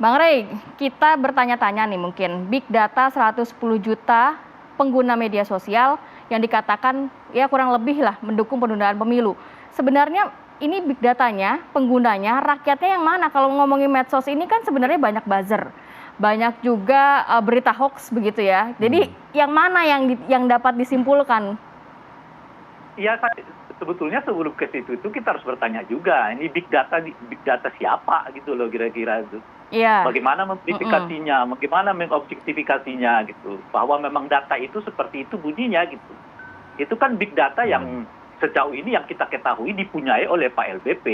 Bang Rey, kita bertanya-tanya nih mungkin, big data 110 juta pengguna media sosial yang dikatakan ya kurang lebih lah mendukung penundaan pemilu. Sebenarnya ini big datanya, penggunanya, rakyatnya yang mana? Kalau ngomongin medsos ini kan sebenarnya banyak buzzer, banyak juga berita hoax begitu ya. Jadi yang mana yang dapat disimpulkan? Ya, sebetulnya sebelum ke situ itu kita harus bertanya juga, ini big data siapa gitu loh kira-kira itu. Iya. Bagaimana memverifikasinya, bagaimana mengobjektifikasinya gitu. Bahwa memang data itu seperti itu bunyinya gitu. Itu kan big data yang sejauh ini yang kita ketahui dipunyai oleh Pak LBP.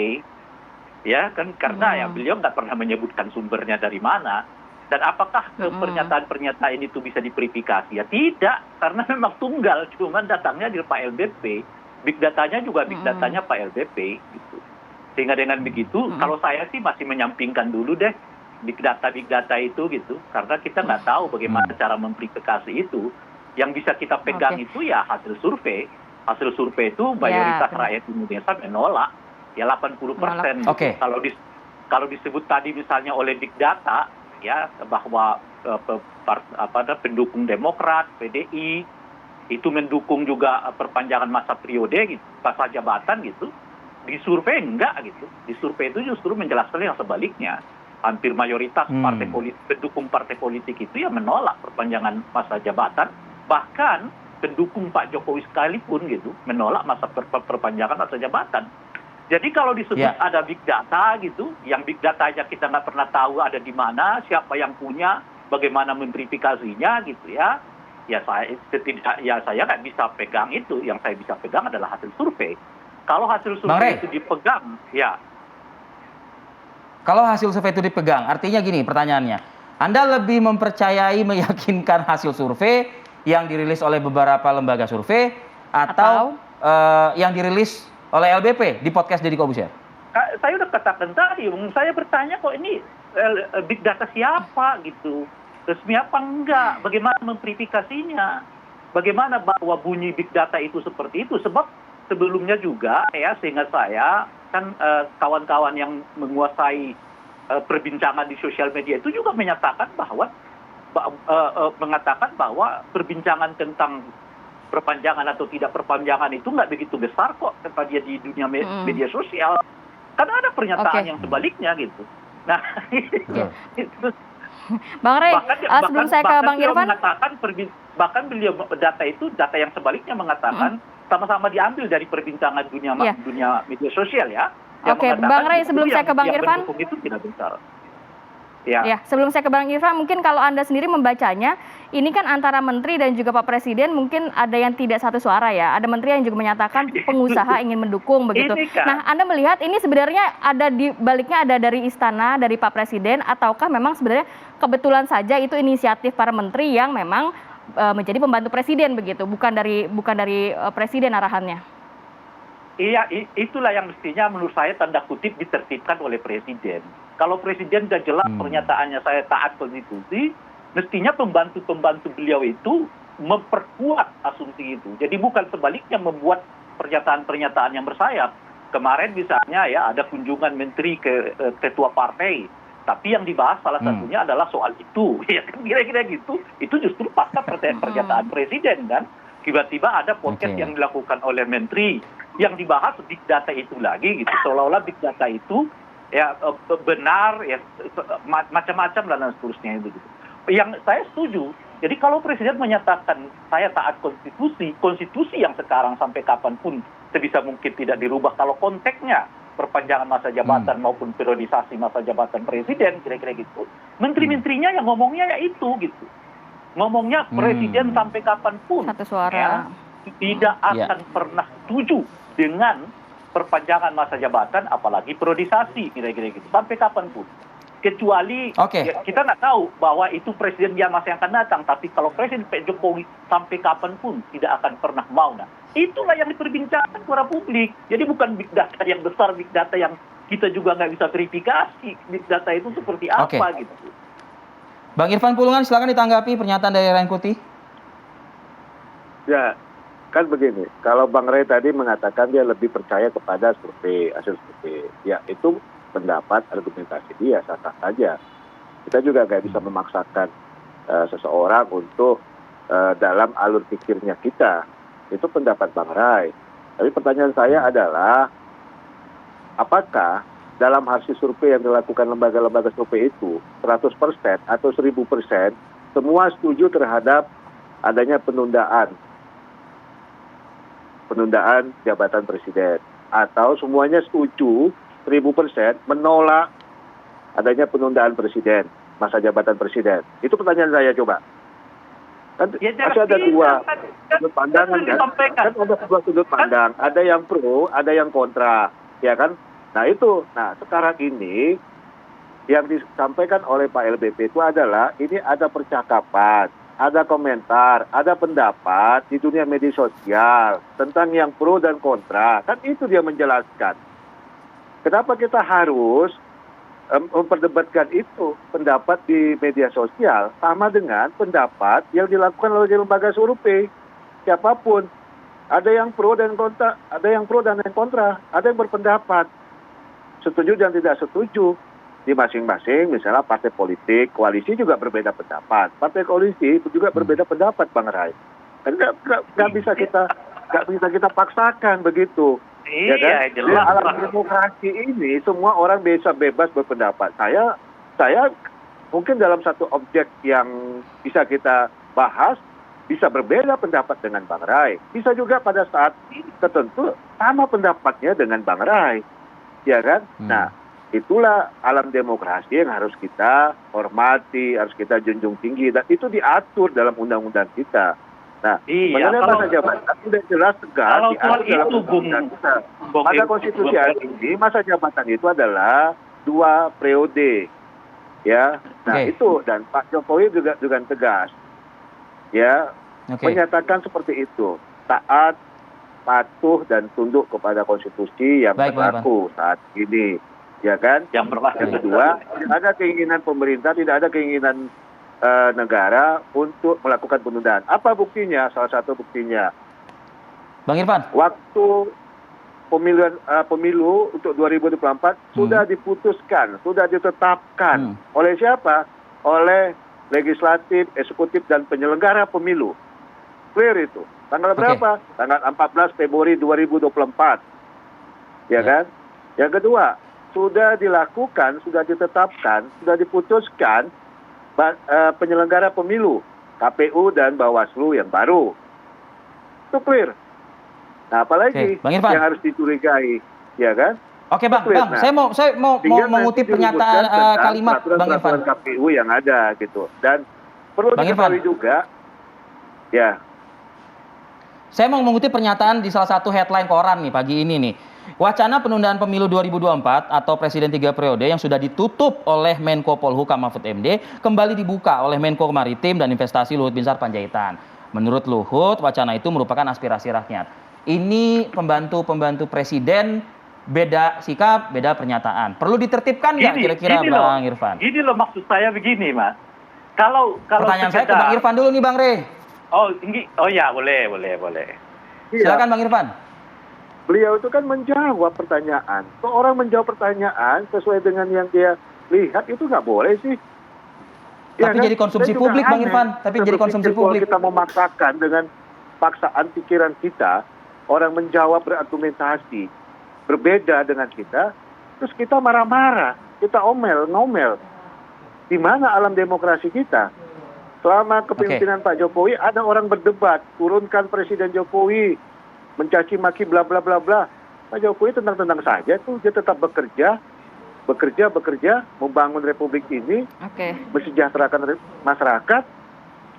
Ya kan, karena ya beliau nggak pernah menyebutkan sumbernya dari mana. Dan apakah pernyataan-pernyataan itu bisa diverifikasi? Ya tidak, karena memang tunggal, cuman datangnya dari Pak LBP. Big datanya juga big datanya Pak LBP gitu. Sehingga dengan begitu, kalau saya sih masih menyampingkan dulu deh big data itu gitu, karena kita nggak tahu bagaimana cara memverifikasi itu. Yang bisa kita pegang itu ya hasil survei. Hasil survei itu mayoritas rakyat Indonesia menolak, ya 80%. Kalau disebut tadi misalnya oleh big data, ya bahwa pendukung Demokrat, PDI itu mendukung juga perpanjangan masa periode gitu, masa jabatan gitu. Di survei enggak gitu. Di survei itu justru menjelaskan yang sebaliknya. Hampir mayoritas pendukung partai politik itu ya menolak perpanjangan masa jabatan, bahkan pendukung Pak Jokowi sekalipun gitu menolak masa perpanjangan masa jabatan. Jadi kalau disebut ada big data gitu, yang big datanya kita nggak pernah tahu ada di mana, siapa yang punya, bagaimana memverifikasinya gitu ya. Ya saya nggak bisa pegang itu. Yang saya bisa pegang adalah hasil survei. Kalau hasil survei itu dipegang, ya. Kalau hasil survei itu dipegang, artinya gini pertanyaannya. Anda lebih mempercayai, meyakinkan hasil survei yang dirilis oleh beberapa lembaga survei atau yang dirilis oleh LBP di podcast Deddy Corbuzier? Saya udah katakan tadi, saya bertanya kok ini big data siapa gitu, resmi apa enggak, bagaimana memverifikasinya, bagaimana bahwa bunyi big data itu seperti itu, sebab sebelumnya juga ya seingat saya kan kawan-kawan yang menguasai perbincangan di sosial media itu juga menyatakan bahwa perbincangan tentang perpanjangan atau tidak perpanjangan itu nggak begitu besar kok kata dia di dunia media sosial. Karena ada pernyataan yang sebaliknya gitu. Nah, itu. Bang Rey, sebelum saya ke Bang Irfan, bahkan beliau data yang sebaliknya mengatakan sama-sama diambil dari perbincangan dunia media sosial ya. Oke, Bang Rey, sebelum saya ke Bang Irfan, itu tidak besar. Ya, sebelum saya ke Bang Irfan, mungkin kalau Anda sendiri membacanya, ini kan antara menteri dan juga Pak Presiden mungkin ada yang tidak satu suara ya. Ada menteri yang juga menyatakan pengusaha ingin mendukung begitu. Nah, Anda melihat ini sebenarnya ada di baliknya ada dari istana, dari Pak Presiden, ataukah memang sebenarnya kebetulan saja itu inisiatif para menteri yang memang menjadi pembantu presiden begitu, bukan dari presiden arahannya? Iya, itulah yang mestinya menurut saya tanda kutip ditertibkan oleh presiden. Kalau presiden sudah jelas pernyataannya saya taat konstitusi, mestinya pembantu-pembantu beliau itu memperkuat asumsi itu. Jadi bukan sebaliknya membuat pernyataan-pernyataan yang bersayap. Kemarin misalnya ya ada kunjungan menteri ke ketua partai, tapi yang dibahas salah satunya adalah soal itu. Ya kan kira-kira gitu. Itu justru pasca pernyataan presiden kan. Tiba-tiba ada podcast yang dilakukan oleh menteri yang dibahas big data itu lagi gitu, seolah-olah big data itu ya benar ya macam-macam dan seterusnya itu gitu. Yang saya setuju. Jadi kalau presiden menyatakan saya taat konstitusi yang sekarang sampai kapanpun sebisa mungkin tidak dirubah kalau konteksnya perpanjangan masa jabatan maupun periodisasi masa jabatan presiden kira-kira gitu. Menteri-menterinya yang ngomongnya ya itu gitu. Ngomongnya presiden sampai kapanpun satu suara ya, tidak akan pernah setuju dengan perpanjangan masa jabatan apalagi periodisasi kira-kira gitu sampai kapanpun. Kecuali ya, kita nggak tahu bahwa itu presiden yang masih akan datang, tapi kalau presiden Pak Jokowi sampai kapanpun tidak akan pernah mau. Nah, itulah yang diperbincangkan para publik. Jadi bukan big data yang besar, big data yang kita juga nggak bisa verifikasi big data itu seperti apa gitu. Bang Irfan Pulungan, silakan ditanggapi pernyataan dari Ray Rangkuti. Ya, kan begini. Kalau Bang Ray tadi mengatakan dia lebih percaya kepada hasil survei. Ya, itu pendapat argumentasi dia sah-sah saja. Kita juga nggak bisa memaksakan seseorang untuk dalam alur pikirnya kita. Itu pendapat Bang Ray. Tapi pertanyaan saya adalah, apakah dalam hasil survei yang dilakukan lembaga-lembaga survei itu 100% atau 1000% semua setuju terhadap adanya penundaan jabatan presiden, atau semuanya setuju 1000% menolak adanya penundaan presiden, masa jabatan presiden? Itu pertanyaan saya coba. Kan Ya, masih ada dua sudut pandangan kan? disampaikan. Kan ada dua sudut pandang, ada yang pro, ada yang kontra, ya kan? Nah itu, sekarang ini yang disampaikan oleh Pak LBP itu adalah ini ada percakapan, ada komentar, ada pendapat di dunia media sosial tentang yang pro dan kontra. Kan itu dia menjelaskan. Kenapa kita harus memperdebatkan itu pendapat di media sosial sama dengan pendapat yang dilakukan oleh lembaga survei siapapun. Ada yang pro dan kontra, ada yang pro dan yang kontra, ada yang berpendapat setuju dan tidak setuju di masing-masing. Misalnya partai politik koalisi juga berbeda pendapat, partai koalisi itu juga berbeda pendapat, Bang Ray. Kan nggak bisa kita paksakan begitu. Iya, Ya kan? Di jelas. alam demokrasi ini semua orang bisa bebas berpendapat. Saya mungkin dalam satu objek yang bisa kita bahas bisa berbeda pendapat dengan Bang Ray. Bisa juga pada saat tertentu sama pendapatnya dengan Bang Ray. Ya kan? Nah, itulah alam demokrasi yang harus kita hormati, harus kita junjung tinggi, dan itu diatur dalam undang-undang kita. Nah, Iya, mengenai masa jabatan sudah jelas tegas kalau diatur soal dalam itu, undang-undang kita. Bung Pada Edi, konstitusi hari ini masa jabatan itu adalah 2 periode. Ya. Nah, Oke. itu, dan Pak Jokowi juga tegas. Ya, Oke. menyatakan seperti itu. Taat, patuh dan tunduk kepada konstitusi yang Baik, Bang berlaku saat ini. Ya kan? yang berlaku. Yang kedua, tidak ada keinginan pemerintah, tidak ada keinginan negara untuk melakukan penundaan. Apa buktinya? Salah satu buktinya, Bang Irfan. waktu pemilu untuk 2024 sudah diputuskan, sudah ditetapkan oleh siapa? Oleh legislatif, eksekutif, dan penyelenggara pemilu. Clear itu. Tanggal berapa? Tanggal 14 Februari 2024. Ya kan? Yang kedua, sudah dilakukan, sudah ditetapkan, sudah diputuskan penyelenggara pemilu, KPU dan Bawaslu yang baru. Itu clear. Nah, apalagi Bang Irfan. yang harus dicurigai, ya kan? Oke, Bang. Clear. Bang, Nah, saya mau tinggal mengutip nanti pernyataan diributkan tentang kalimat Bang Irfan. peraturan KPU yang ada gitu. Dan perlu Bang diketahui Irfan. juga, ya. Saya mau mengutip pernyataan di salah satu headline koran nih pagi ini nih. Wacana penundaan pemilu 2024 atau presiden 3 periode yang sudah ditutup oleh Menko Polhukam Mahfud MD kembali dibuka oleh Menko Maritim dan Investasi Luhut Binsar Panjaitan. Menurut Luhut, wacana itu merupakan aspirasi rakyat. Ini pembantu-pembantu presiden beda sikap, beda pernyataan. Perlu ditertibkan nggak kira-kira Bang Irfan? Ini loh maksud saya begini, Mas. Kalau Pertanyaan saya ke Bang Irfan dulu nih, Bang Rey. Oh ya, boleh. Silakan Bang Irfan. Beliau itu kan menjawab pertanyaan. Kalau orang menjawab pertanyaan sesuai dengan yang dia lihat itu nggak boleh sih. Tapi jadi konsumsi Saya juga publik, Bang aneh. Irfan. Tapi Saya jadi konsumsi berpikir kalau publik. kita memaksakan dengan paksaan pikiran kita, orang menjawab berargumentasi berbeda dengan kita, terus kita marah-marah, kita ngomel. Di mana alam demokrasi kita? Selama kepemimpinan Pak Jokowi ada orang berdebat, turunkan Presiden Jokowi, mencaci maki bla bla bla bla. Pak Jokowi tenang-tenang saja tuh, dia tetap bekerja, membangun republik ini, mensejahterakan masyarakat.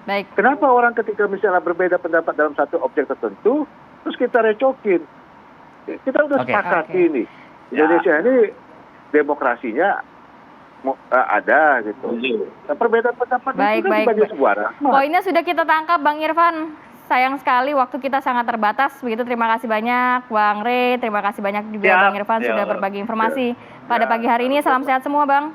Baik. Kenapa orang ketika misalnya berbeda pendapat dalam satu objek tertentu, terus kita recokin? Kita udah sepakati ini. Indonesia ini demokrasinya ada gitu. Nah, perbedaan pendapat itu kan sebagai suara. Poinnya sudah kita tangkap, Bang Irfan. Sayang sekali waktu kita sangat terbatas. Begitu, terima kasih banyak Bang Rey, terima kasih banyak juga Bang Irfan sudah berbagi informasi pada pagi hari ini. Salam sehat semua, Bang.